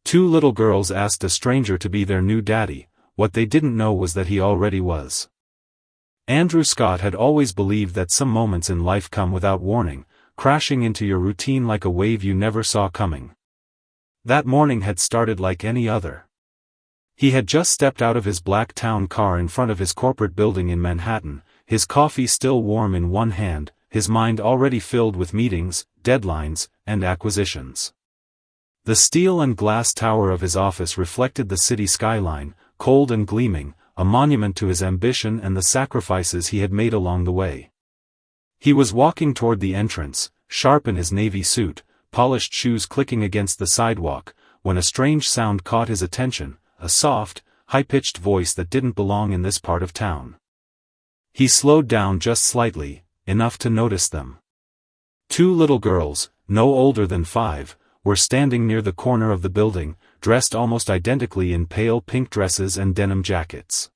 Two little girls asked a stranger to be their new daddy. What they didn't know was that he already was. Andrew Scott had always believed that some moments in life come without warning, crashing into your routine like a wave you never saw coming. That morning had started like any other. He had just stepped out of his black town car in front of his corporate building in Manhattan, his coffee still warm in one hand, his mind already filled with meetings, deadlines, and acquisitions. The steel and glass tower of his office reflected the city skyline, cold and gleaming, a monument to his ambition and the sacrifices he had made along the way. He was walking toward the entrance, sharp in his navy suit, polished shoes clicking against the sidewalk, when a strange sound caught his attention, a soft, high-pitched voice that didn't belong in this part of town. He slowed down just slightly, enough to notice them. Two little girls, no older than 5, were standing near the corner of the building, dressed almost identically in pale pink dresses and denim jackets.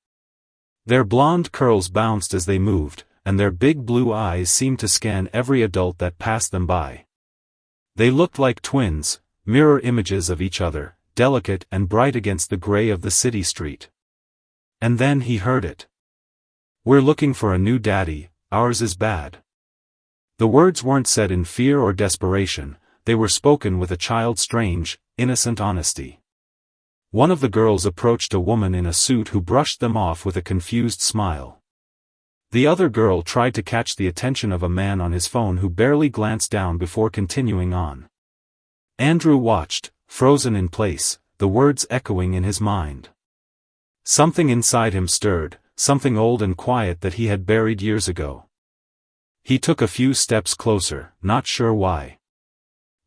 Their blonde curls bounced as they moved, and their big blue eyes seemed to scan every adult that passed them by. They looked like twins, mirror images of each other, delicate and bright against the gray of the city street. And then he heard it. "We're looking for a new daddy, ours is bad." The words weren't said in fear or desperation, they were spoken with a child's strange, innocent honesty. One of the girls approached a woman in a suit who brushed them off with a confused smile. The other girl tried to catch the attention of a man on his phone who barely glanced down before continuing on. Andrew watched, frozen in place, the words echoing in his mind. Something inside him stirred, something old and quiet that he had buried years ago. He took a few steps closer, not sure why.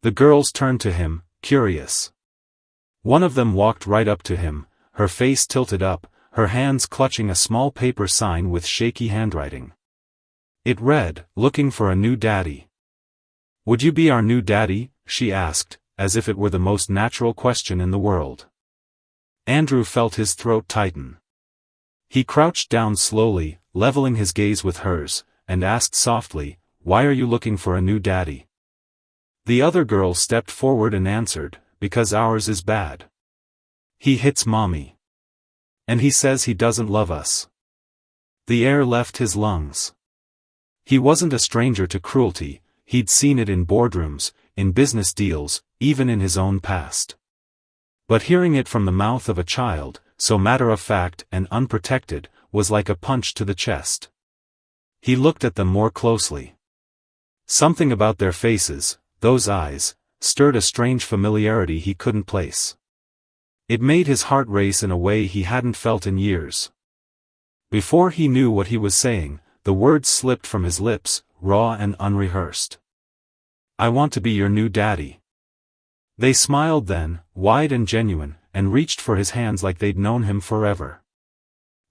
The girls turned to him, curious. One of them walked right up to him, her face tilted up, her hands clutching a small paper sign with shaky handwriting. It read, "Looking for a new daddy." "Would you be our new daddy?" she asked, as if it were the most natural question in the world. Andrew felt his throat tighten. He crouched down slowly, leveling his gaze with hers, and asked softly, "Why are you looking for a new daddy?" The other girl stepped forward and answered, "Because ours is bad. He hits mommy. And he says he doesn't love us." The air left his lungs. He wasn't a stranger to cruelty, he'd seen it in boardrooms, in business deals, even in his own past. But hearing it from the mouth of a child, so matter-of-fact and unprotected, was like a punch to the chest. He looked at them more closely. Something about their faces, those eyes, stirred a strange familiarity he couldn't place. It made his heart race in a way he hadn't felt in years. Before he knew what he was saying, the words slipped from his lips, raw and unrehearsed. "I want to be your new daddy." They smiled then, wide and genuine, and reached for his hands like they'd known him forever.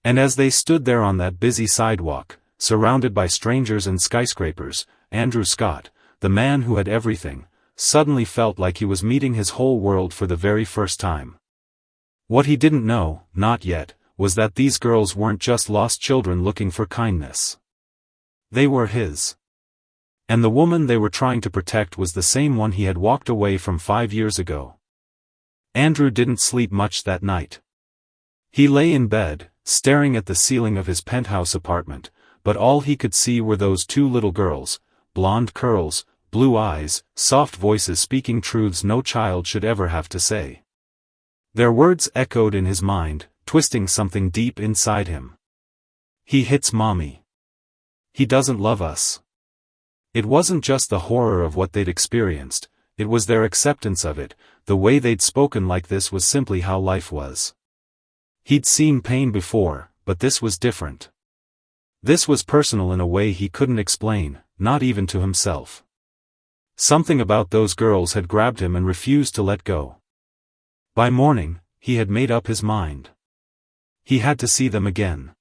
And as they stood there on that busy sidewalk, surrounded by strangers and skyscrapers, Andrew Scott, the man who had everything, suddenly felt like he was meeting his whole world for the very first time. What he didn't know, not yet, was that these girls weren't just lost children looking for kindness. They were his. And the woman they were trying to protect was the same one he had walked away from 5 years ago. Andrew didn't sleep much that night. He lay in bed, staring at the ceiling of his penthouse apartment, but all he could see were those two little girls, blonde curls, blue eyes, soft voices speaking truths no child should ever have to say. Their words echoed in his mind, twisting something deep inside him. "He hits mommy. He doesn't love us." It wasn't just the horror of what they'd experienced, it was their acceptance of it. The way they'd spoken like this was simply how life was. He'd seen pain before, but this was different. This was personal in a way he couldn't explain, not even to himself. Something about those girls had grabbed him and refused to let go. By morning, he had made up his mind. He had to see them again.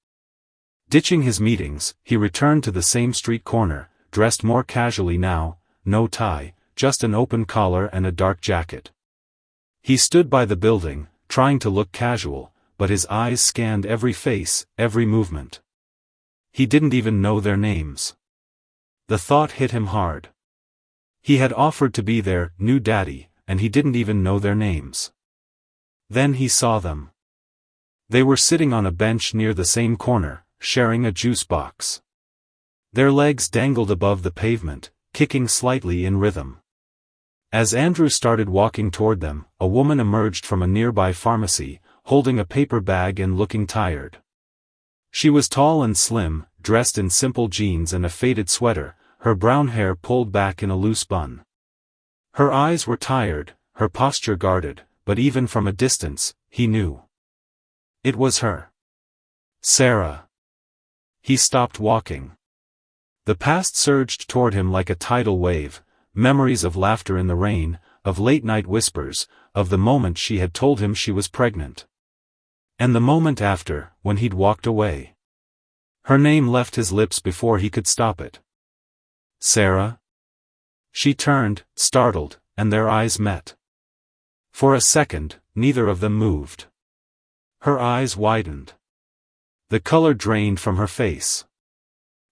Ditching his meetings, he returned to the same street corner, dressed more casually now, no tie, just an open collar and a dark jacket. He stood by the building, trying to look casual, but his eyes scanned every face, every movement. He didn't even know their names. The thought hit him hard. He had offered to be their new daddy, and he didn't even know their names. Then he saw them. They were sitting on a bench near the same corner, sharing a juice box. Their legs dangled above the pavement, kicking slightly in rhythm. As Andrew started walking toward them, a woman emerged from a nearby pharmacy, holding a paper bag and looking tired. She was tall and slim, dressed in simple jeans and a faded sweater, her brown hair pulled back in a loose bun. Her eyes were tired, her posture guarded, but even from a distance, he knew. It was her. Sarah. He stopped walking. The past surged toward him like a tidal wave, memories of laughter in the rain, of late-night whispers, of the moment she had told him she was pregnant. And the moment after, when he'd walked away. Her name left his lips before he could stop it. Sarah? She turned, startled, and their eyes met. For a second, neither of them moved. Her eyes widened. The color drained from her face.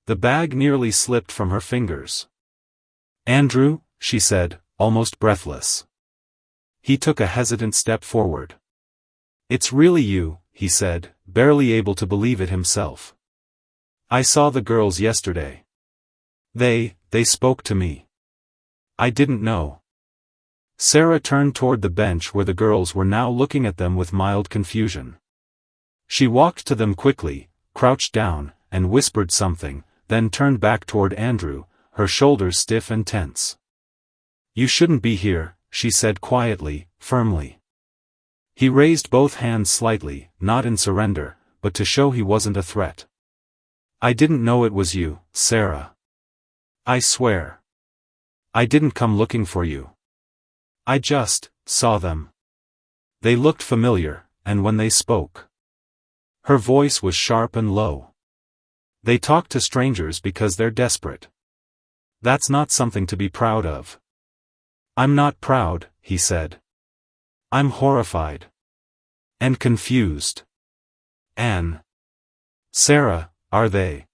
The bag nearly slipped from her fingers. Andrew, she said, almost breathless. He took a hesitant step forward. It's really you, he said, barely able to believe it himself. I saw the girls yesterday. They spoke to me. I didn't know. Sarah turned toward the bench where the girls were now looking at them with mild confusion. She walked to them quickly, crouched down, and whispered something, then turned back toward Andrew, her shoulders stiff and tense. You shouldn't be here, she said quietly, firmly. He raised both hands slightly, not in surrender, but to show he wasn't a threat. I didn't know it was you, Sarah. I swear. I didn't come looking for you. I just saw them. They looked familiar, and when they spoke. Her voice was sharp and low. They talk to strangers because they're desperate. That's not something to be proud of. I'm not proud, he said. I'm horrified. And confused. Anne. Sarah, are they?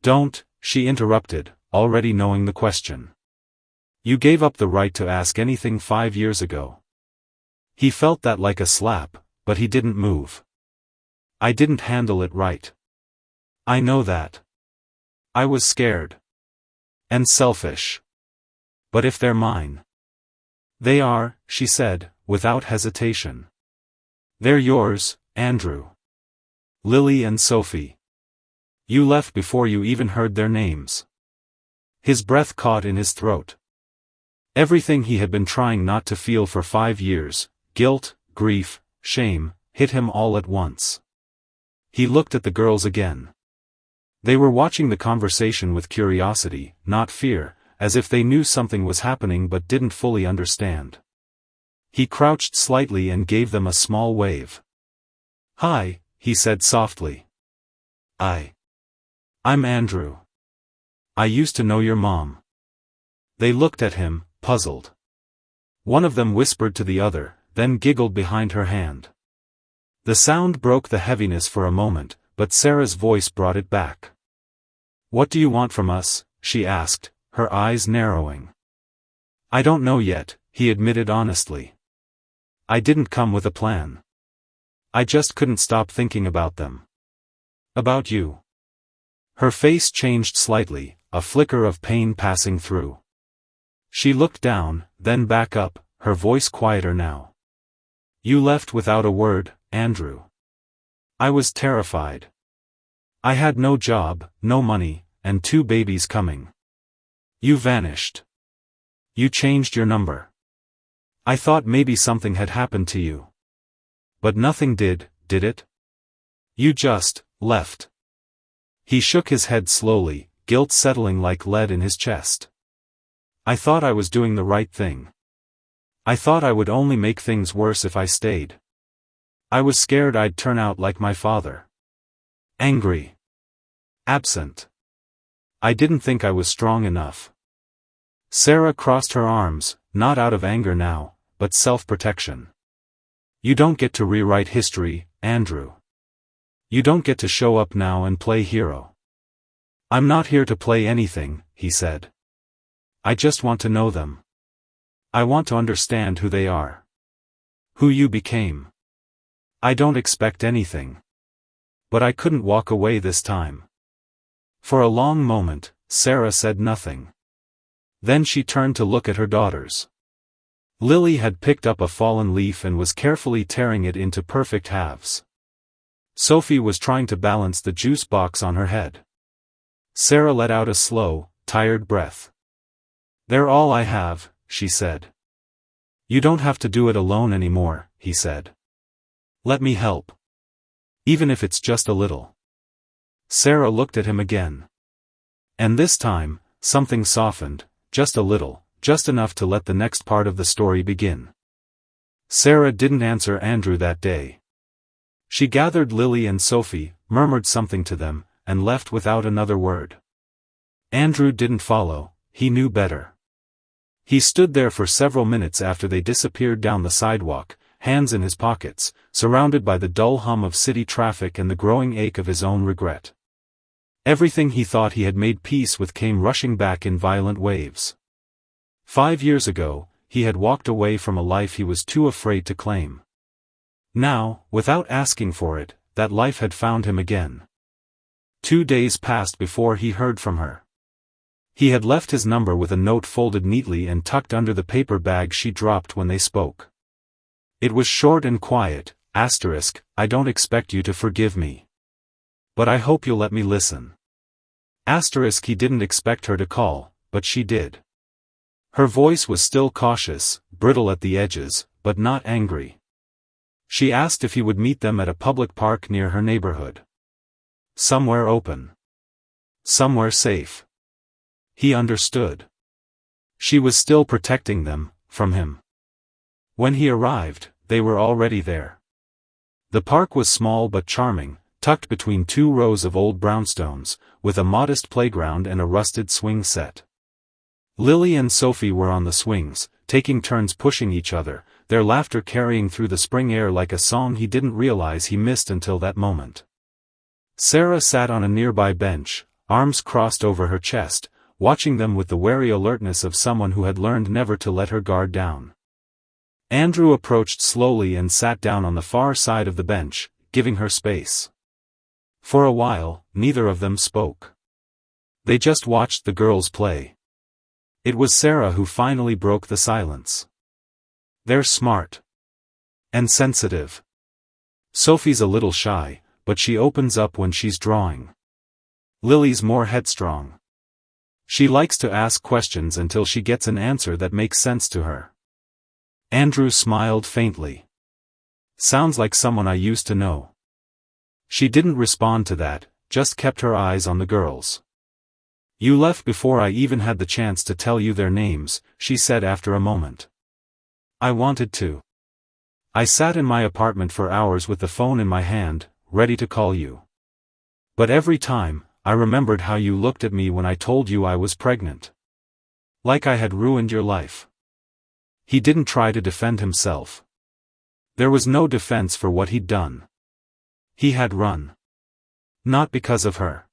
Don't, she interrupted, already knowing the question. You gave up the right to ask anything 5 years ago. He felt that like a slap, but he didn't move. I didn't handle it right. I know that. I was scared. And selfish. But if they're mine. They are, she said, without hesitation. They're yours, Andrew. Lily and Sophie. You left before you even heard their names. His breath caught in his throat. Everything he had been trying not to feel for 5 years, guilt, grief, shame, hit him all at once. He looked at the girls again. They were watching the conversation with curiosity, not fear, as if they knew something was happening but didn't fully understand. He crouched slightly and gave them a small wave. Hi, he said softly. I'm Andrew. I used to know your mom. They looked at him, puzzled. One of them whispered to the other, then giggled behind her hand. The sound broke the heaviness for a moment, but Sarah's voice brought it back. What do you want from us? She asked, her eyes narrowing. I don't know yet, he admitted honestly. I didn't come with a plan. I just couldn't stop thinking about them. About you. Her face changed slightly, a flicker of pain passing through. She looked down, then back up, her voice quieter now. You left without a word, Andrew. I was terrified. I had no job, no money, and 2 babies coming. You vanished. You changed your number. I thought maybe something had happened to you. But nothing did it? You just left. He shook his head slowly, guilt settling like lead in his chest. I thought I was doing the right thing. I thought I would only make things worse if I stayed. I was scared I'd turn out like my father. Angry. Absent. I didn't think I was strong enough. Sarah crossed her arms, not out of anger now, but self-protection. You don't get to rewrite history, Andrew. You don't get to show up now and play hero. I'm not here to play anything, he said. I just want to know them. I want to understand who they are. Who you became. I don't expect anything. But I couldn't walk away this time. For a long moment, Sarah said nothing. Then she turned to look at her daughters. Lily had picked up a fallen leaf and was carefully tearing it into perfect halves. Sophie was trying to balance the juice box on her head. Sarah let out a slow, tired breath. "They're all I have," she said. "You don't have to do it alone anymore," he said. "Let me help. Even if it's just a little." Sarah looked at him again. And this time, something softened, just a little, just enough to let the next part of the story begin. Sarah didn't answer Andrew that day. She gathered Lily and Sophie, murmured something to them, and left without another word. Andrew didn't follow, he knew better. He stood there for several minutes after they disappeared down the sidewalk, hands in his pockets, surrounded by the dull hum of city traffic and the growing ache of his own regret. Everything he thought he had made peace with came rushing back in violent waves. 5 years ago, he had walked away from a life he was too afraid to claim. Now, without asking for it, that life had found him again. 2 days passed before he heard from her. He had left his number with a note folded neatly and tucked under the paper bag she dropped when they spoke. It was short and quiet, *, "I don't expect you to forgive me. But I hope you'll let me listen." * He didn't expect her to call, but she did. Her voice was still cautious, brittle at the edges, but not angry. She asked if he would meet them at a public park near her neighborhood. Somewhere open. Somewhere safe. He understood. She was still protecting them, from him. When he arrived, they were already there. The park was small but charming, tucked between 2 rows of old brownstones, with a modest playground and a rusted swing set. Lily and Sophie were on the swings, taking turns pushing each other, their laughter carrying through the spring air like a song he didn't realize he missed until that moment. Sarah sat on a nearby bench, arms crossed over her chest, watching them with the wary alertness of someone who had learned never to let her guard down. Andrew approached slowly and sat down on the far side of the bench, giving her space. For a while, neither of them spoke. They just watched the girls play. It was Sarah who finally broke the silence. "They're smart. And sensitive. Sophie's a little shy, but she opens up when she's drawing. Lily's more headstrong. She likes to ask questions until she gets an answer that makes sense to her." Andrew smiled faintly. "Sounds like someone I used to know." She didn't respond to that, just kept her eyes on the girls. "You left before I even had the chance to tell you their names," she said after a moment. "I wanted to. I sat in my apartment for hours with the phone in my hand, ready to call you. But every time, I remembered how you looked at me when I told you I was pregnant. Like I had ruined your life." He didn't try to defend himself. There was no defense for what he'd done. He had run. Not because of her.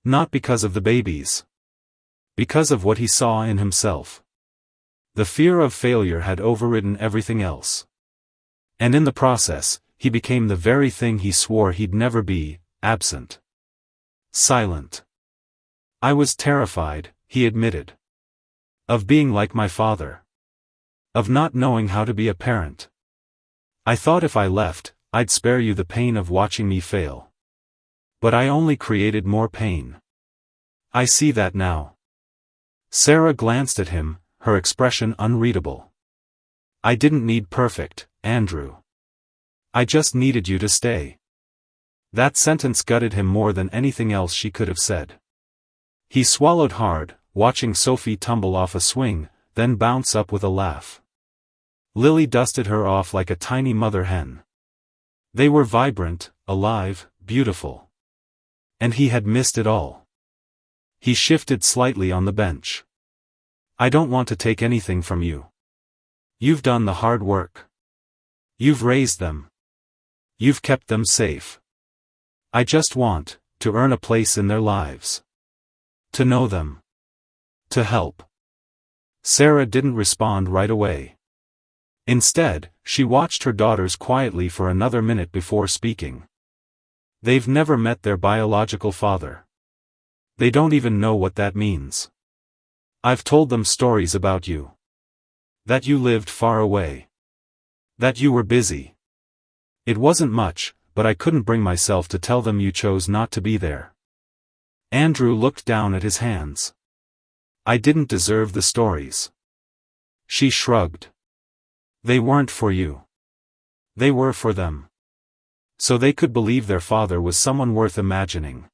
Not because of the babies. Because of what he saw in himself. The fear of failure had overridden everything else. And in the process, he became the very thing he swore he'd never be: absent. Silent. "I was terrified," he admitted. "Of being like my father. Of not knowing how to be a parent. I thought if I left, I'd spare you the pain of watching me fail. But I only created more pain. I see that now." Sarah glanced at him, her expression unreadable. "I didn't need perfect, Andrew. I just needed you to stay." That sentence gutted him more than anything else she could have said. He swallowed hard, watching Sophie tumble off a swing, then bounce up with a laugh. Lily dusted her off like a tiny mother hen. They were vibrant, alive, beautiful. And he had missed it all. He shifted slightly on the bench. "I don't want to take anything from you. You've done the hard work. You've raised them. You've kept them safe. I just want to earn a place in their lives. To know them. To help." Sarah didn't respond right away. Instead, she watched her daughters quietly for another minute before speaking. They've never met their biological father. They don't even know what that means. I've told them stories about you. That you lived far away. That you were busy. It wasn't much, but I couldn't bring myself to tell them you chose not to be there. Andrew looked down at his hands. I didn't deserve the stories. She shrugged. They weren't for you. They were for them. So they could believe their father was someone worth imagining.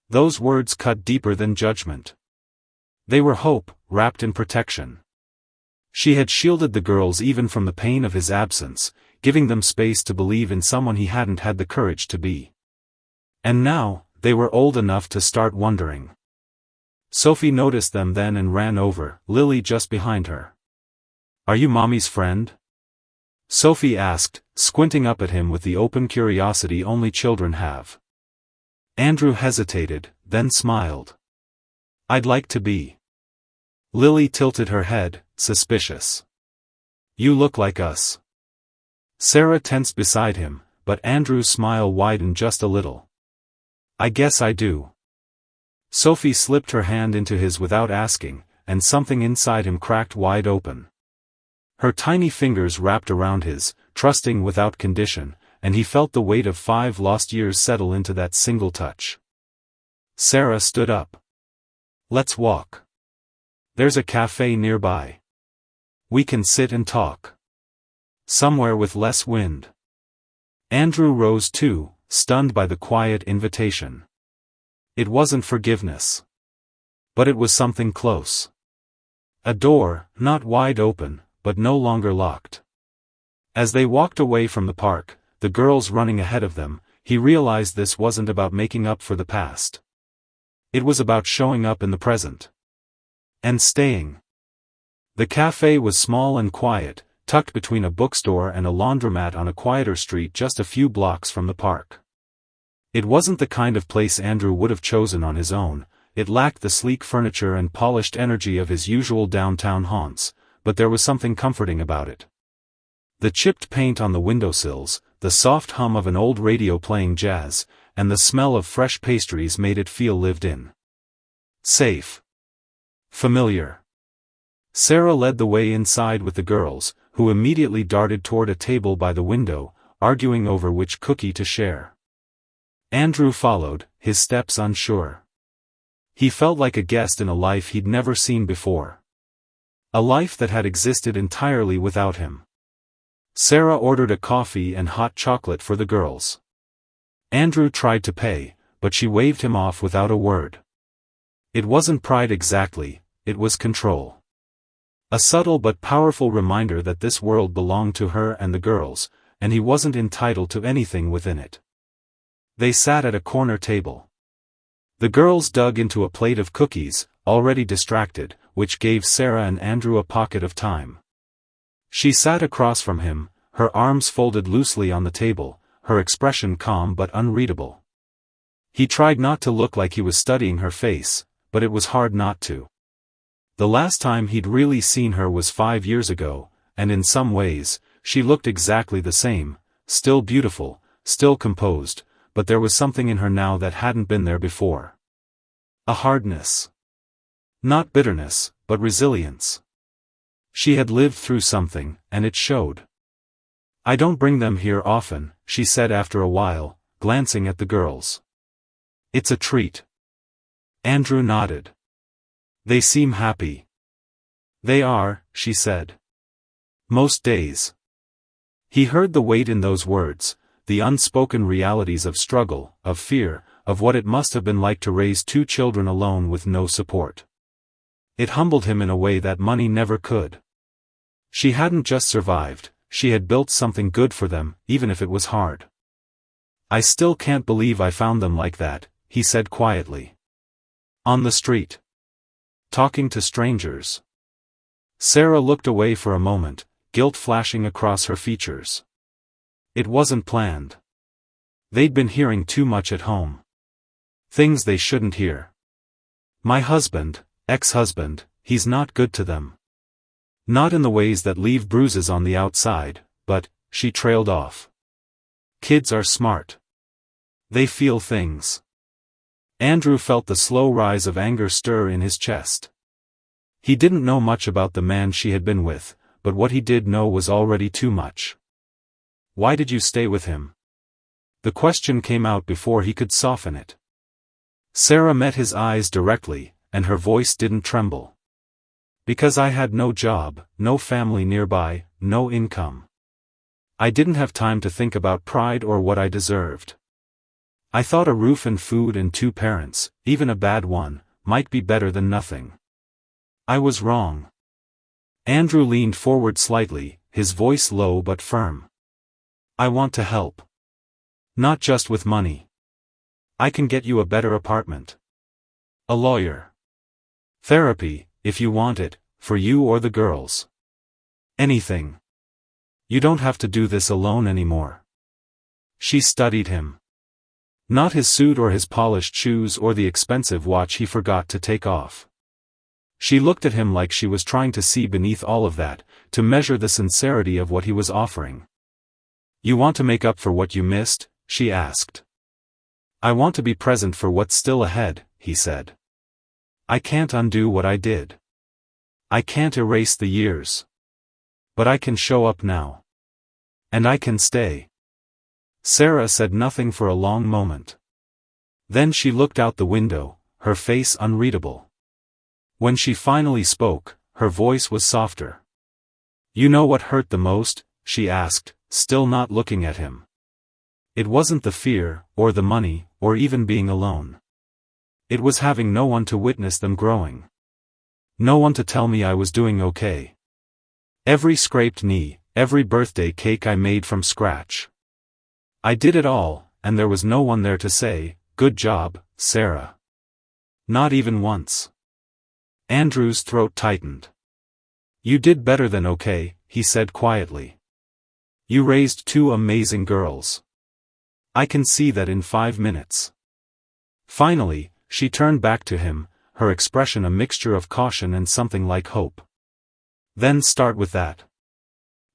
Those words cut deeper than judgment. They were hope, wrapped in protection. She had shielded the girls even from the pain of his absence, giving them space to believe in someone he hadn't had the courage to be. And now, they were old enough to start wondering. Sophie noticed them then and ran over, Lily just behind her. Are you Mommy's friend? Sophie asked, squinting up at him with the open curiosity only children have. Andrew hesitated, then smiled. I'd like to be. Lily tilted her head, suspicious. You look like us. Sarah tensed beside him, but Andrew's smile widened just a little. I guess I do. Sophie slipped her hand into his without asking, and something inside him cracked wide open. Her tiny fingers wrapped around his, trusting without condition, and he felt the weight of 5 lost years settle into that single touch. Sarah stood up. Let's walk. There's a cafe nearby. We can sit and talk. Somewhere with less wind. Andrew rose too, stunned by the quiet invitation. It wasn't forgiveness. But it was something close. A door, not wide open, but no longer locked. As they walked away from the park, the girls running ahead of them, he realized this wasn't about making up for the past. It was about showing up in the present. And staying. The cafe was small and quiet, tucked between a bookstore and a laundromat on a quieter street just a few blocks from the park. It wasn't the kind of place Andrew would have chosen on his own, it lacked the sleek furniture and polished energy of his usual downtown haunts, but there was something comforting about it. The chipped paint on the windowsills, the soft hum of an old radio playing jazz, and the smell of fresh pastries made it feel lived in. Safe. Familiar. Sarah led the way inside with the girls, who immediately darted toward a table by the window, arguing over which cookie to share. Andrew followed, his steps unsure. He felt like a guest in a life he'd never seen before. A life that had existed entirely without him. Sarah ordered a coffee and hot chocolate for the girls. Andrew tried to pay, but she waved him off without a word. It wasn't pride exactly, it was control. A subtle but powerful reminder that this world belonged to her and the girls, and he wasn't entitled to anything within it. They sat at a corner table. The girls dug into a plate of cookies, already distracted, which gave Sarah and Andrew a pocket of time. She sat across from him, her arms folded loosely on the table, her expression calm but unreadable. He tried not to look like he was studying her face, but it was hard not to. The last time he'd really seen her was 5 years ago, and in some ways, she looked exactly the same, still beautiful, still composed, but there was something in her now that hadn't been there before. A hardness. Not bitterness, but resilience. She had lived through something, and it showed. I don't bring them here often, she said after a while, glancing at the girls. It's a treat. Andrew nodded. They seem happy. They are, she said. Most days. He heard the weight in those words, the unspoken realities of struggle, of fear, of what it must have been like to raise 2 children alone with no support. It humbled him in a way that money never could. She hadn't just survived, she had built something good for them, even if it was hard. I still can't believe I found them like that, he said quietly. On the street. Talking to strangers. Sarah looked away for a moment, guilt flashing across her features. It wasn't planned. They'd been hearing too much at home. Things they shouldn't hear. My husband, ex-husband, he's not good to them. Not in the ways that leave bruises on the outside, but, she trailed off. Kids are smart. They feel things. Andrew felt the slow rise of anger stir in his chest. He didn't know much about the man she had been with, but what he did know was already too much. Why did you stay with him? The question came out before he could soften it. Sarah met his eyes directly, and her voice didn't tremble. Because I had no job, no family nearby, no income. I didn't have time to think about pride or what I deserved. I thought a roof and food and 2 parents, even a bad one, might be better than nothing. I was wrong. Andrew leaned forward slightly, his voice low but firm. I want to help. Not just with money. I can get you a better apartment. A lawyer. Therapy, if you want it, for you or the girls. Anything. You don't have to do this alone anymore. She studied him. Not his suit or his polished shoes or the expensive watch he forgot to take off. She looked at him like she was trying to see beneath all of that, to measure the sincerity of what he was offering. You want to make up for what you missed? She asked. I want to be present for what's still ahead, he said. I can't undo what I did. I can't erase the years. But I can show up now. And I can stay. Sarah said nothing for a long moment. Then she looked out the window, her face unreadable. When she finally spoke, her voice was softer. You know what hurt the most? She asked, still not looking at him. It wasn't the fear, or the money, or even being alone. It was having no one to witness them growing. No one to tell me I was doing okay. Every scraped knee, every birthday cake I made from scratch. I did it all, and there was no one there to say, good job, Sarah. Not even once. Andrew's throat tightened. You did better than okay, he said quietly. You raised 2 amazing girls. I can see that in 5 minutes. Finally, she turned back to him, her expression a mixture of caution and something like hope. Then start with that.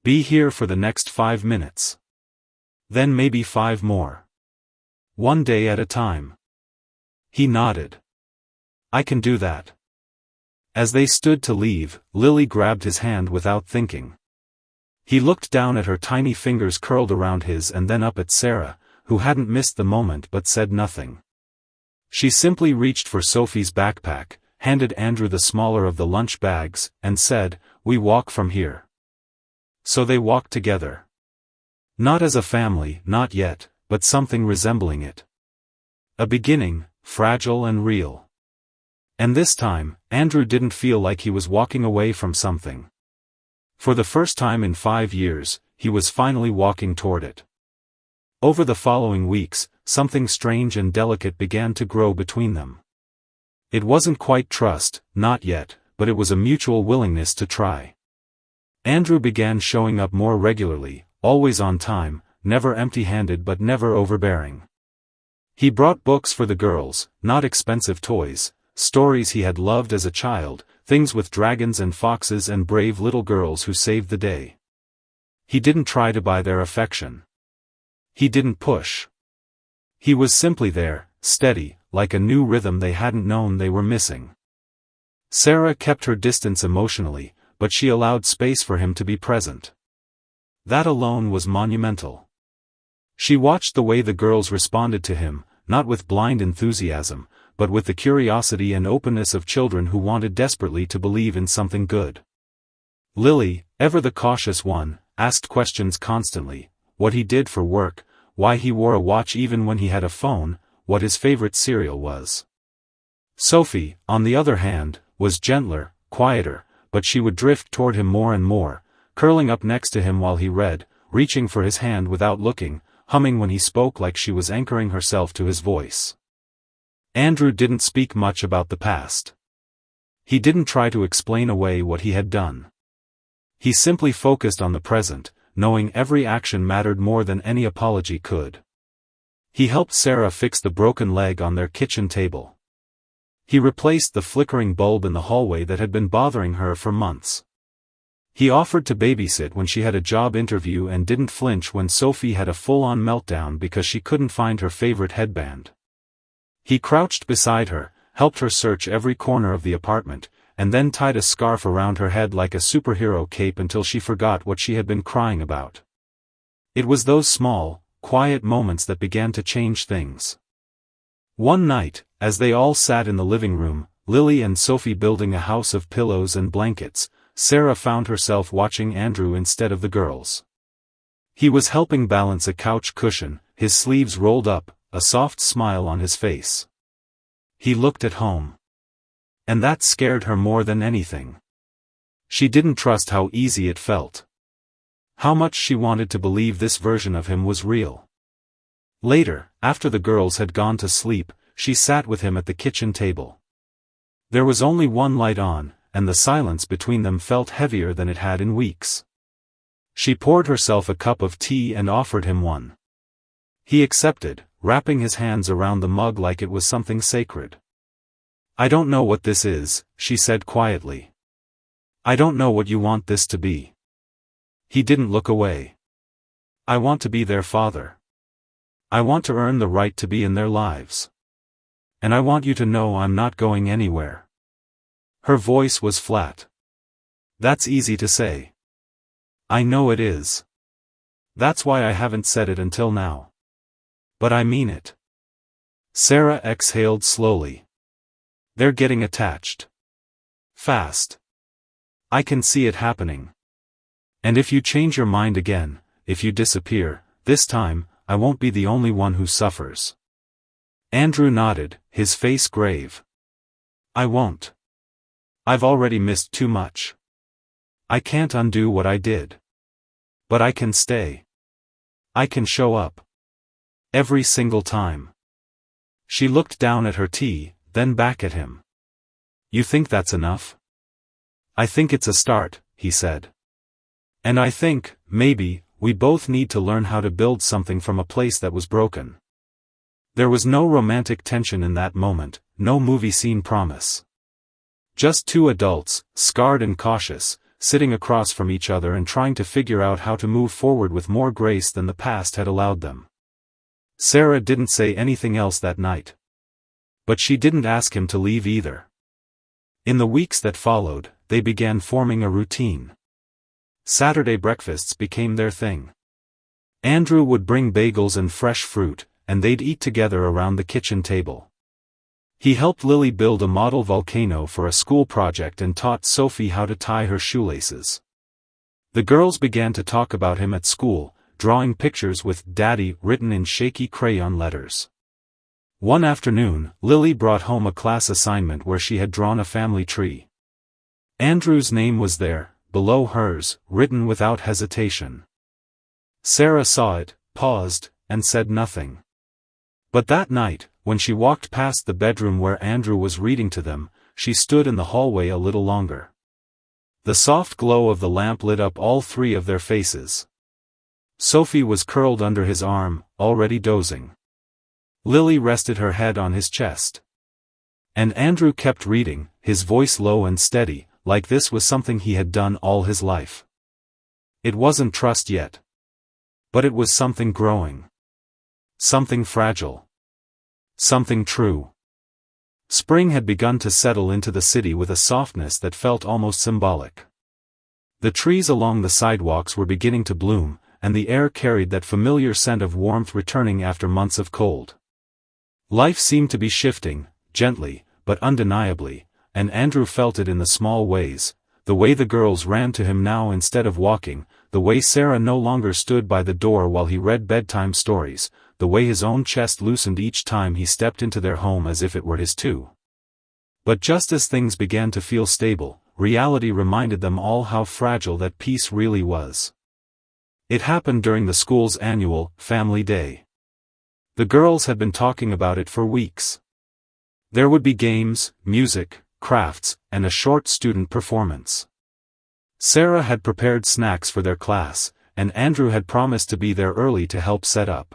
Be here for the next 5 minutes. Then maybe 5 more. 1 day at a time. He nodded. I can do that. As they stood to leave, Lily grabbed his hand without thinking. He looked down at her tiny fingers curled around his and then up at Sarah, who hadn't missed the moment but said nothing. She simply reached for Sophie's backpack, handed Andrew the smaller of the lunch bags, and said, we walk from here. So they walked together. Not as a family, not yet, but something resembling it. A beginning, fragile and real. And this time, Andrew didn't feel like he was walking away from something. For the first time in 5 years, he was finally walking toward it. Over the following weeks, something strange and delicate began to grow between them. It wasn't quite trust, not yet, but it was a mutual willingness to try. Andrew began showing up more regularly, always on time, never empty-handed but never overbearing. He brought books for the girls, not expensive toys, stories he had loved as a child, things with dragons and foxes and brave little girls who saved the day. He didn't try to buy their affection. He didn't push. He was simply there, steady, like a new rhythm they hadn't known they were missing. Sarah kept her distance emotionally, but she allowed space for him to be present. That alone was monumental. She watched the way the girls responded to him, not with blind enthusiasm, but with the curiosity and openness of children who wanted desperately to believe in something good. Lily, ever the cautious one, asked questions constantly, what he did for work, why he wore a watch even when he had a phone, what his favorite cereal was. Sophie, on the other hand, was gentler, quieter, but she would drift toward him more and more, curling up next to him while he read, reaching for his hand without looking, humming when he spoke like she was anchoring herself to his voice. Andrew didn't speak much about the past. He didn't try to explain away what he had done. He simply focused on the present, knowing every action mattered more than any apology could. He helped Sarah fix the broken leg on their kitchen table. He replaced the flickering bulb in the hallway that had been bothering her for months. He offered to babysit when she had a job interview and didn't flinch when Sophie had a full-on meltdown because she couldn't find her favorite headband. He crouched beside her, helped her search every corner of the apartment, and then tied a scarf around her head like a superhero cape until she forgot what she had been crying about. It was those small, quiet moments that began to change things. One night, as they all sat in the living room, Lily and Sophie building a house of pillows and blankets, Sarah found herself watching Andrew instead of the girls. He was helping balance a couch cushion, his sleeves rolled up, a soft smile on his face. He looked at home. And that scared her more than anything. She didn't trust how easy it felt. How much she wanted to believe this version of him was real. Later, after the girls had gone to sleep, she sat with him at the kitchen table. There was only one light on, and the silence between them felt heavier than it had in weeks. She poured herself a cup of tea and offered him one. He accepted, wrapping his hands around the mug like it was something sacred. "I don't know what this is," she said quietly. "I don't know what you want this to be." He didn't look away. "I want to be their father. I want to earn the right to be in their lives. And I want you to know I'm not going anywhere." Her voice was flat. "That's easy to say. I know it is. That's why I haven't said it until now. But I mean it." Sarah exhaled slowly. "They're getting attached. Fast. I can see it happening. And if you change your mind again, if you disappear, this time, I won't be the only one who suffers." Andrew nodded, his face grave. "I won't. I've already missed too much. I can't undo what I did. But I can stay. I can show up. Every single time." She looked down at her tea, then back at him. "You think that's enough?" "I think it's a start," he said. "And I think, maybe, we both need to learn how to build something from a place that was broken." There was no romantic tension in that moment, no movie scene promise. Just two adults, scarred and cautious, sitting across from each other and trying to figure out how to move forward with more grace than the past had allowed them. Sarah didn't say anything else that night. But she didn't ask him to leave either. In the weeks that followed, they began forming a routine. Saturday breakfasts became their thing. Andrew would bring bagels and fresh fruit, and they'd eat together around the kitchen table. He helped Lily build a model volcano for a school project and taught Sophie how to tie her shoelaces. The girls began to talk about him at school, drawing pictures with "Daddy" written in shaky crayon letters. One afternoon, Lily brought home a class assignment where she had drawn a family tree. Andrew's name was there, below hers, written without hesitation. Sarah saw it, paused, and said nothing. But that night, when she walked past the bedroom where Andrew was reading to them, she stood in the hallway a little longer. The soft glow of the lamp lit up all three of their faces. Sophie was curled under his arm, already dozing. Lily rested her head on his chest. And Andrew kept reading, his voice low and steady, like this was something he had done all his life. It wasn't trust yet. But it was something growing. Something fragile. Something true. Spring had begun to settle into the city with a softness that felt almost symbolic. The trees along the sidewalks were beginning to bloom, and the air carried that familiar scent of warmth returning after months of cold. Life seemed to be shifting, gently, but undeniably, and Andrew felt it in the small ways, the way the girls ran to him now instead of walking, the way Sarah no longer stood by the door while he read bedtime stories, the way his own chest loosened each time he stepped into their home as if it were his too. But just as things began to feel stable, reality reminded them all how fragile that peace really was. It happened during the school's annual Family Day. The girls had been talking about it for weeks. There would be games, music, crafts, and a short student performance. Sarah had prepared snacks for their class, and Andrew had promised to be there early to help set up.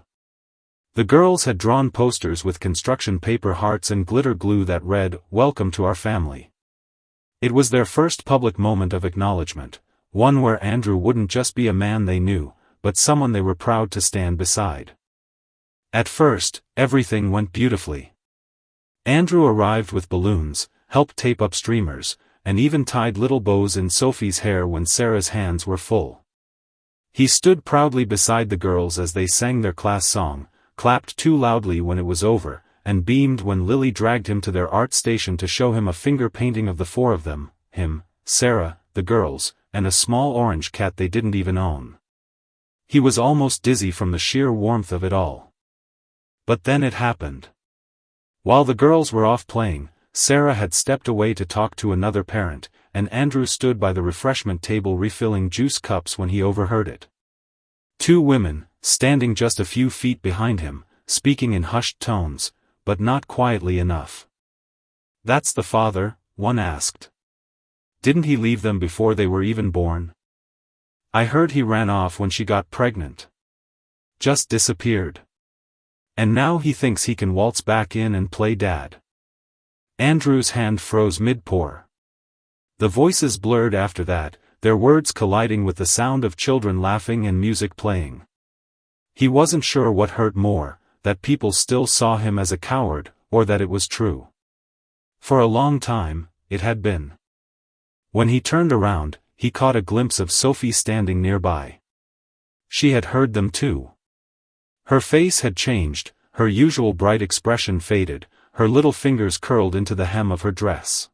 The girls had drawn posters with construction paper hearts and glitter glue that read, "Welcome to our family." It was their first public moment of acknowledgement, one where Andrew wouldn't just be a man they knew, but someone they were proud to stand beside. At first, everything went beautifully. Andrew arrived with balloons, helped tape up streamers, and even tied little bows in Sophie's hair when Sarah's hands were full. He stood proudly beside the girls as they sang their class song, clapped too loudly when it was over, and beamed when Lily dragged him to their art station to show him a finger painting of the four of them, him, Sarah, the girls, and a small orange cat they didn't even own. He was almost dizzy from the sheer warmth of it all. But then it happened. While the girls were off playing, Sarah had stepped away to talk to another parent, and Andrew stood by the refreshment table refilling juice cups when he overheard it. Two women, standing just a few feet behind him, speaking in hushed tones, but not quietly enough. "That's the father?" one asked. "Didn't he leave them before they were even born? I heard he ran off when she got pregnant. Just disappeared. And now he thinks he can waltz back in and play dad." Andrew's hand froze mid-pour. The voices blurred after that, their words colliding with the sound of children laughing and music playing. He wasn't sure what hurt more, that people still saw him as a coward, or that it was true. For a long time, it had been. When he turned around, he caught a glimpse of Sophie standing nearby. She had heard them too. Her face had changed, her usual bright expression faded, her little fingers curled into the hem of her dress.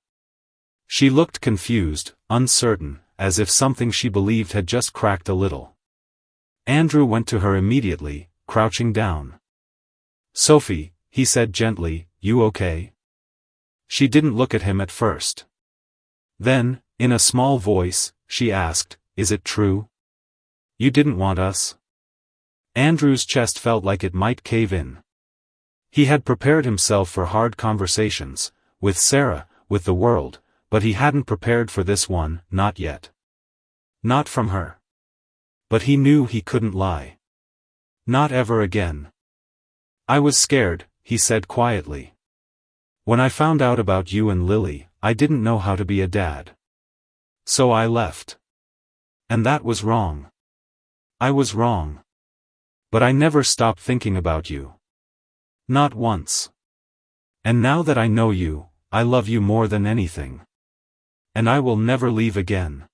She looked confused, uncertain, as if something she believed had just cracked a little. Andrew went to her immediately, crouching down. "Sophie," he said gently, "you okay?" She didn't look at him at first. Then, in a small voice, she asked, "Is it true? You didn't want us?" Andrew's chest felt like it might cave in. He had prepared himself for hard conversations, with Sarah, with the world, but he hadn't prepared for this one, not yet. Not from her. But he knew he couldn't lie. Not ever again. "I was scared," he said quietly. "When I found out about you and Lily, I didn't know how to be a dad. So I left. And that was wrong. I was wrong. But I never stopped thinking about you. Not once. And now that I know you, I love you more than anything. And I will never leave again."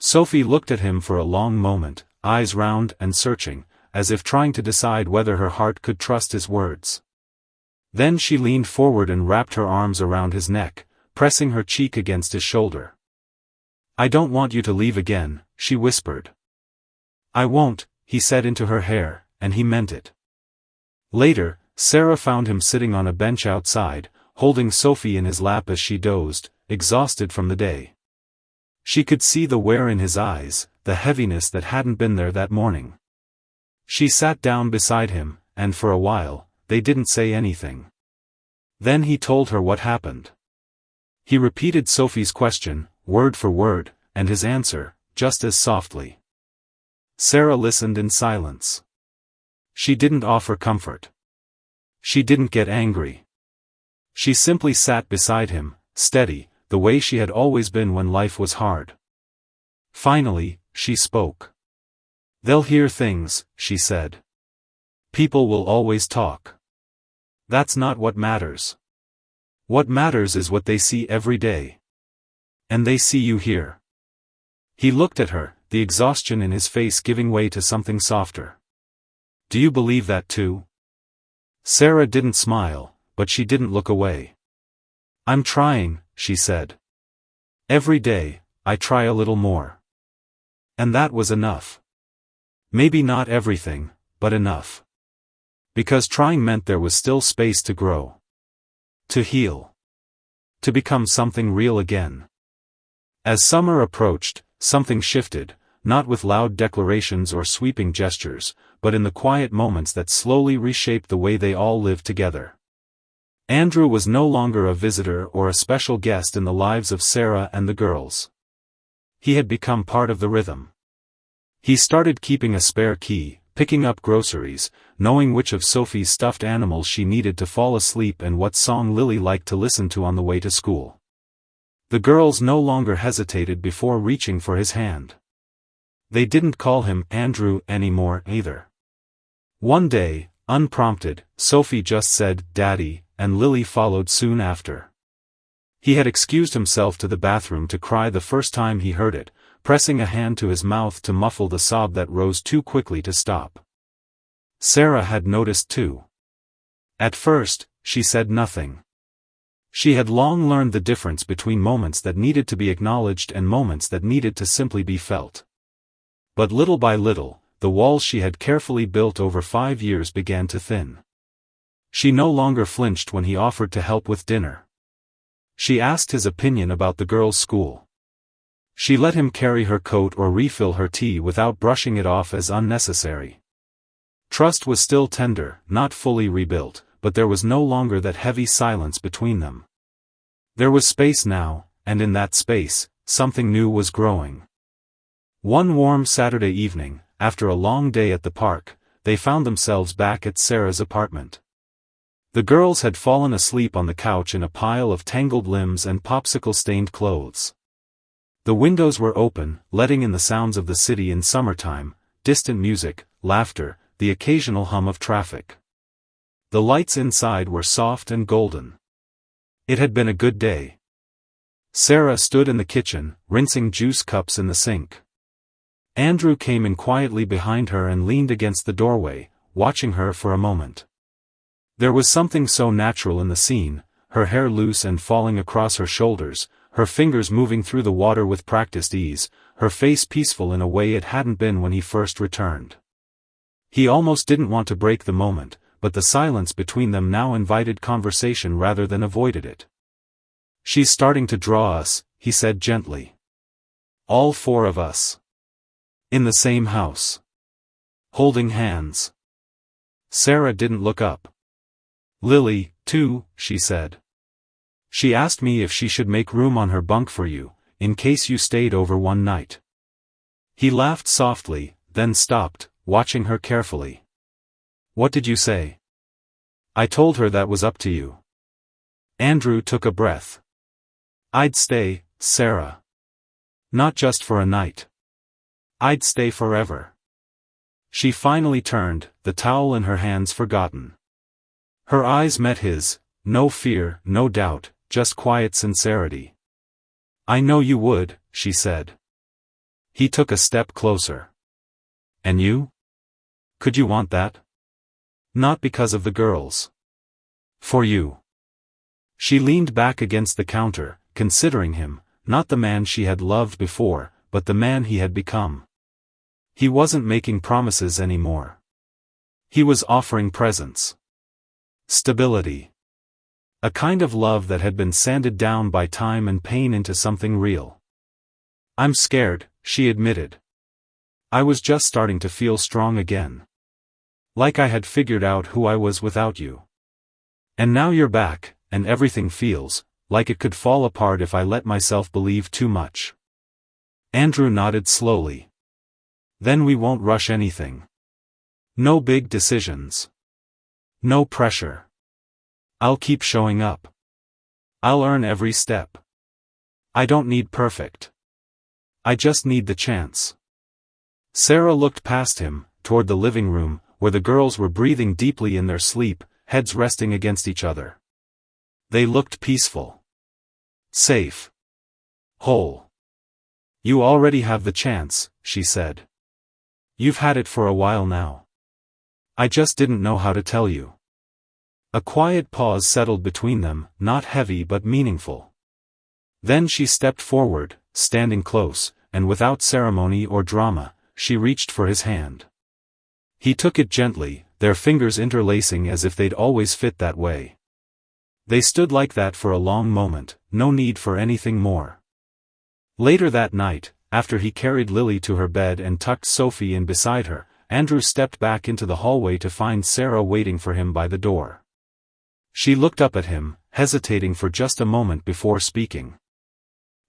Sophie looked at him for a long moment, eyes round and searching, as if trying to decide whether her heart could trust his words. Then she leaned forward and wrapped her arms around his neck, pressing her cheek against his shoulder. "I don't want you to leave again," she whispered. "I won't," he said into her hair, and he meant it. Later, Sarah found him sitting on a bench outside, holding Sophie in his lap as she dozed, exhausted from the day. She could see the wear in his eyes, the heaviness that hadn't been there that morning. She sat down beside him, and for a while, they didn't say anything. Then he told her what happened. He repeated Sophie's question, word for word, and his answer, just as softly. Sarah listened in silence. She didn't offer comfort. She didn't get angry. She simply sat beside him, steady, the way she had always been when life was hard. Finally, she spoke. "They'll hear things," she said. "People will always talk. That's not what matters. What matters is what they see every day. And they see you here." He looked at her, the exhaustion in his face giving way to something softer. "Do you believe that too?" Sarah didn't smile, but she didn't look away. "I'm trying," she said. "Every day, I try a little more." And that was enough. Maybe not everything, but enough. Because trying meant there was still space to grow. To heal. To become something real again. As summer approached, something shifted, not with loud declarations or sweeping gestures, but in the quiet moments that slowly reshaped the way they all lived together. Andrew was no longer a visitor or a special guest in the lives of Sarah and the girls. He had become part of the rhythm. He started keeping a spare key, picking up groceries, knowing which of Sophie's stuffed animals she needed to fall asleep and what song Lily liked to listen to on the way to school. The girls no longer hesitated before reaching for his hand. They didn't call him Andrew anymore either. One day, unprompted, Sophie just said, "Daddy," and Lily followed soon after. He had excused himself to the bathroom to cry the first time he heard it, pressing a hand to his mouth to muffle the sob that rose too quickly to stop. Sarah had noticed too. At first, she said nothing. She had long learned the difference between moments that needed to be acknowledged and moments that needed to simply be felt. But little by little, the walls she had carefully built over 5 years began to thin. She no longer flinched when he offered to help with dinner. She asked his opinion about the girls' school. She let him carry her coat or refill her tea without brushing it off as unnecessary. Trust was still tender, not fully rebuilt, but there was no longer that heavy silence between them. There was space now, and in that space, something new was growing. One warm Saturday evening, after a long day at the park, they found themselves back at Sarah's apartment. The girls had fallen asleep on the couch in a pile of tangled limbs and popsicle-stained clothes. The windows were open, letting in the sounds of the city in summertime, distant music, laughter, the occasional hum of traffic. The lights inside were soft and golden. It had been a good day. Sarah stood in the kitchen, rinsing juice cups in the sink. Andrew came in quietly behind her and leaned against the doorway, watching her for a moment. There was something so natural in the scene, her hair loose and falling across her shoulders, her fingers moving through the water with practiced ease, her face peaceful in a way it hadn't been when he first returned. He almost didn't want to break the moment, but the silence between them now invited conversation rather than avoided it. "She's starting to draw us," he said gently. "All 4 of us. In the same house. Holding hands." Sarah didn't look up. "Lily, too," she said. "She asked me if she should make room on her bunk for you, in case you stayed over one night." He laughed softly, then stopped, watching her carefully. "What did you say?" "I told her that was up to you." Andrew took a breath. "I'd stay, Sarah. Not just for a night. I'd stay forever." She finally turned, the towel in her hands forgotten. Her eyes met his, no fear, no doubt, just quiet sincerity. "I know you would," she said. He took a step closer. "And you? Could you want that?" "Not because of the girls. For you." She leaned back against the counter, considering him, not the man she had loved before, but the man he had become. He wasn't making promises anymore. He was offering presence. Stability. A kind of love that had been sanded down by time and pain into something real. "I'm scared," she admitted. "I was just starting to feel strong again. Like I had figured out who I was without you. And now you're back, and everything feels like it could fall apart if I let myself believe too much." Andrew nodded slowly. "Then we won't rush anything. No big decisions. No pressure. I'll keep showing up. I'll earn every step. I don't need perfect. I just need the chance." Sarah looked past him, toward the living room, where the girls were breathing deeply in their sleep, heads resting against each other. They looked peaceful. Safe. Whole. "You already have the chance," she said. "You've had it for a while now. I just didn't know how to tell you." A quiet pause settled between them, not heavy but meaningful. Then she stepped forward, standing close, and without ceremony or drama, she reached for his hand. He took it gently, their fingers interlacing as if they'd always fit that way. They stood like that for a long moment, no need for anything more. Later that night, after he carried Lily to her bed and tucked Sophie in beside her, Andrew stepped back into the hallway to find Sarah waiting for him by the door. She looked up at him, hesitating for just a moment before speaking.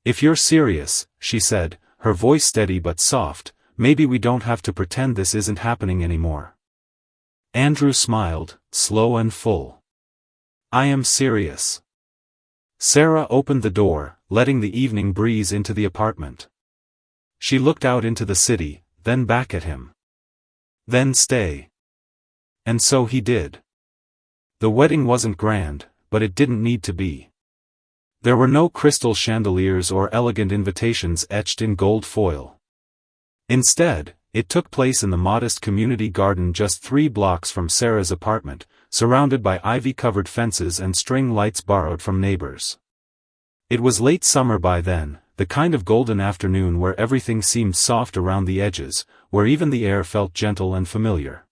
"If you're serious," she said, her voice steady but soft, "maybe we don't have to pretend this isn't happening anymore." Andrew smiled, slow and full. "I am serious." Sarah opened the door, letting the evening breeze into the apartment. She looked out into the city, then back at him. Then stay. And so he did. The wedding wasn't grand, but it didn't need to be. There were no crystal chandeliers or elegant invitations etched in gold foil. Instead, it took place in the modest community garden just 3 blocks from Sarah's apartment, surrounded by ivy-covered fences and string lights borrowed from neighbors. It was late summer by then, the kind of golden afternoon where everything seemed soft around the edges, where even the air felt gentle and familiar.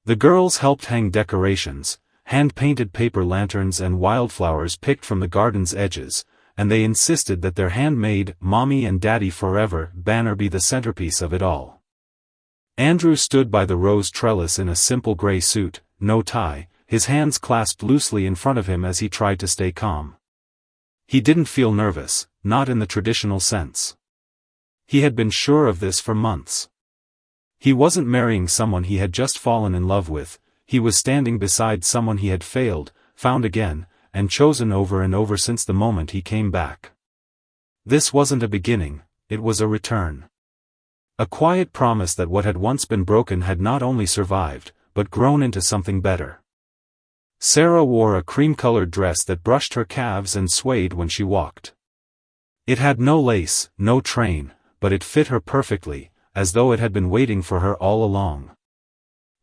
The girls helped hang decorations, hand-painted paper lanterns and wildflowers picked from the garden's edges, and they insisted that their handmade "Mommy and Daddy Forever" banner be the centerpiece of it all. Andrew stood by the rose trellis in a simple gray suit, no tie, his hands clasped loosely in front of him as he tried to stay calm. He didn't feel nervous, not in the traditional sense. He had been sure of this for months. He wasn't marrying someone he had just fallen in love with, he was standing beside someone he had failed, found again, and chosen over and over since the moment he came back. This wasn't a beginning, it was a return. A quiet promise that what had once been broken had not only survived, but grown into something better. Sarah wore a cream-colored dress that brushed her calves and swayed when she walked. It had no lace, no train, but it fit her perfectly, as though it had been waiting for her all along.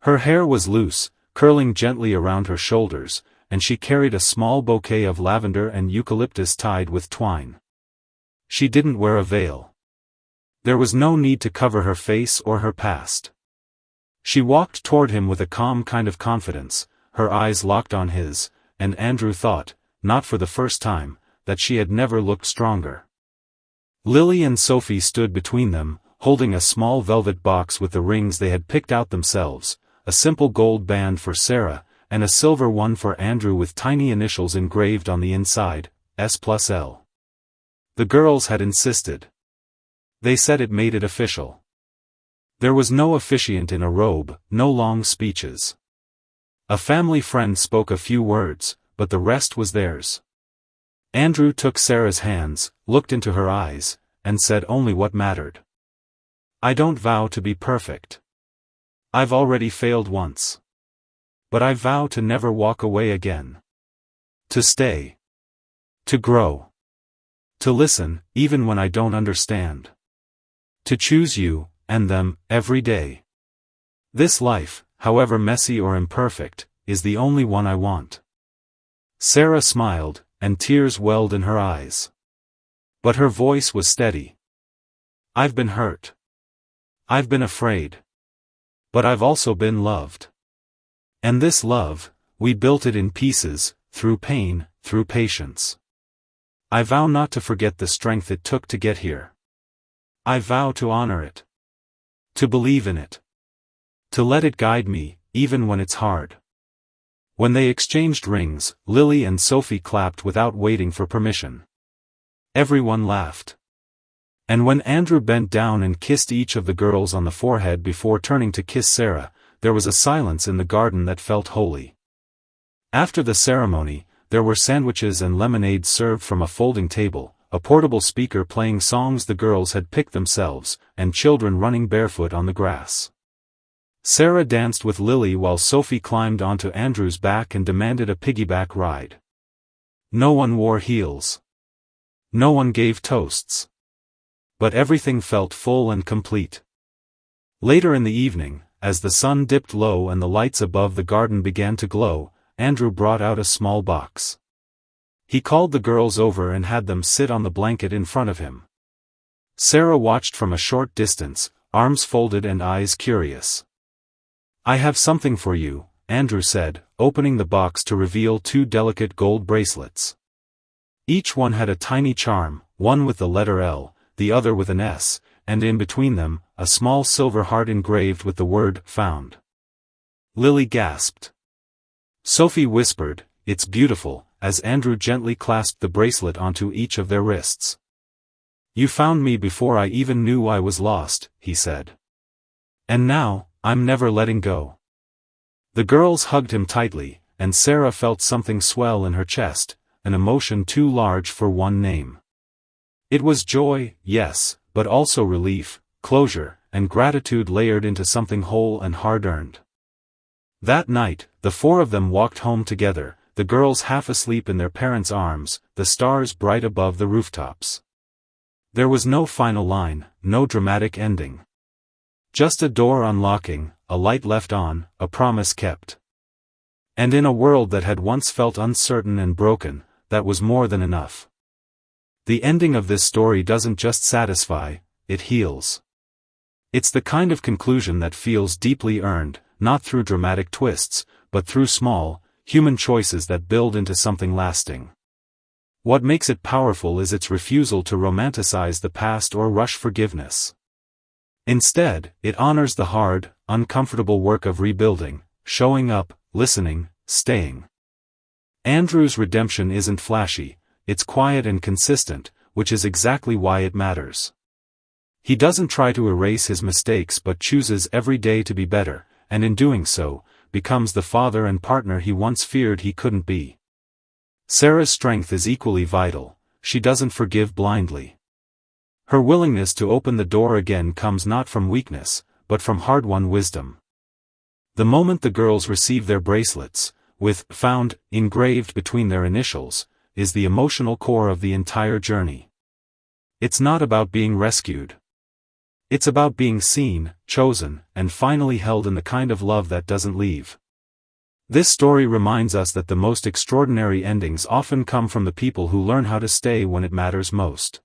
Her hair was loose, curling gently around her shoulders, and she carried a small bouquet of lavender and eucalyptus tied with twine. She didn't wear a veil. There was no need to cover her face or her past. She walked toward him with a calm kind of confidence, her eyes locked on his, and Andrew thought, not for the first time, that she had never looked stronger. Lily and Sophie stood between them, holding a small velvet box with the rings they had picked out themselves, a simple gold band for Sarah, and a silver one for Andrew with tiny initials engraved on the inside, S+L. The girls had insisted. They said it made it official. There was no officiant in a robe, no long speeches. A family friend spoke a few words, but the rest was theirs. Andrew took Sarah's hands, looked into her eyes, and said only what mattered. I don't vow to be perfect. I've already failed once. But I vow to never walk away again. To stay. To grow. To listen, even when I don't understand. To choose you, and them, every day. This life, however messy or imperfect, is the only one I want. Sarah smiled, and tears welled in her eyes. But her voice was steady. I've been hurt. I've been afraid. But I've also been loved. And this love, we built it in pieces, through pain, through patience. I vow not to forget the strength it took to get here. I vow to honor it. To believe in it. To let it guide me, even when it's hard. When they exchanged rings, Lily and Sophie clapped without waiting for permission. Everyone laughed. And when Andrew bent down and kissed each of the girls on the forehead before turning to kiss Sarah, there was a silence in the garden that felt holy. After the ceremony, there were sandwiches and lemonade served from a folding table, a portable speaker playing songs the girls had picked themselves, and children running barefoot on the grass. Sarah danced with Lily while Sophie climbed onto Andrew's back and demanded a piggyback ride. No one wore heels. No one gave toasts. But everything felt full and complete. Later in the evening, as the sun dipped low and the lights above the garden began to glow, Andrew brought out a small box. He called the girls over and had them sit on the blanket in front of him. Sarah watched from a short distance, arms folded and eyes curious. I have something for you, Andrew said, opening the box to reveal 2 delicate gold bracelets. Each one had a tiny charm, one with the letter L, the other with an S, and in between them, a small silver heart engraved with the word, found. Lily gasped. Sophie whispered, it's beautiful, as Andrew gently clasped the bracelet onto each of their wrists. You found me before I even knew I was lost, he said. And now, I'm never letting go. The girls hugged him tightly, and Sarah felt something swell in her chest, an emotion too large for one name. It was joy, yes, but also relief, closure, and gratitude layered into something whole and hard-earned. That night, the four of them walked home together, the girls half asleep in their parents' arms, the stars bright above the rooftops. There was no final line, no dramatic ending. Just a door unlocking, a light left on, a promise kept. And in a world that had once felt uncertain and broken, that was more than enough. The ending of this story doesn't just satisfy, it heals. It's the kind of conclusion that feels deeply earned, not through dramatic twists, but through small, human choices that build into something lasting. What makes it powerful is its refusal to romanticize the past or rush forgiveness. Instead, it honors the hard, uncomfortable work of rebuilding, showing up, listening, staying. Andrew's redemption isn't flashy, it's quiet and consistent, which is exactly why it matters. He doesn't try to erase his mistakes but chooses every day to be better, and in doing so, becomes the father and partner he once feared he couldn't be. Sarah's strength is equally vital, she doesn't forgive blindly. Her willingness to open the door again comes not from weakness, but from hard-won wisdom. The moment the girls receive their bracelets, with "found" engraved between their initials, is the emotional core of the entire journey. It's not about being rescued. It's about being seen, chosen, and finally held in the kind of love that doesn't leave. This story reminds us that the most extraordinary endings often come from the people who learn how to stay when it matters most.